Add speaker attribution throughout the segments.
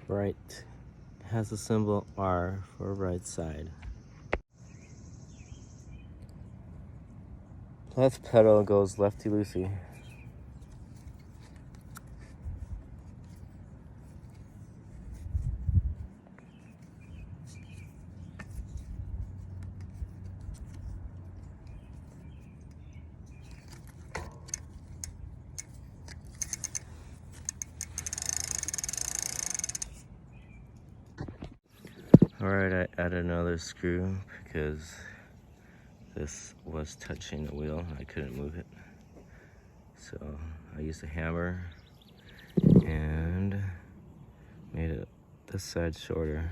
Speaker 1: Right. Has a symbol R for right side. Left pedal goes lefty-loosey. Alright, I added another screw because this was touching the wheel. I couldn't move it. So I used a hammer and made it this side shorter.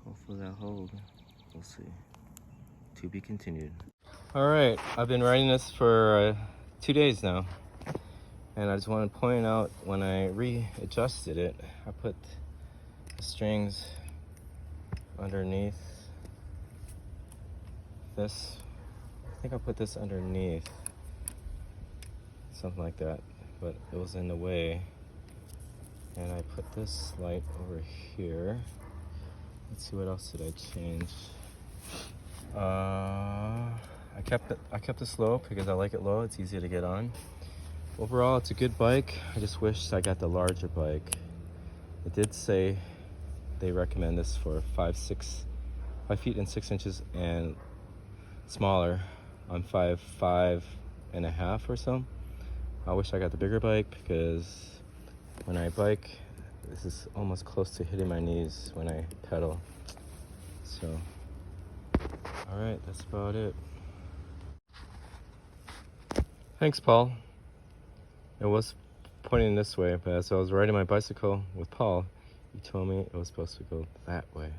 Speaker 1: Hopefully that'll hold. We'll see. To be continued. Alright, I've been riding this for 2 days now. And I just want to point out when I readjusted it, I put the strings underneath this. I think I put this underneath, something like that, but it was in the way. And I put this light over here. Let's see, what else did I change? I kept it slow because I like it low. It's easy to get on. Overall, it's a good bike. I just wish I got the larger bike. It did say they recommend this for 5 feet and 6 inches and smaller. I'm 5'5.5" or so. I wish I got the bigger bike because when I bike, this is almost close to hitting my knees when I pedal. So, all right, that's about it. Thanks, Paul. It was pointing this way, but as I was riding my bicycle with Paul, he told me it was supposed to go that way.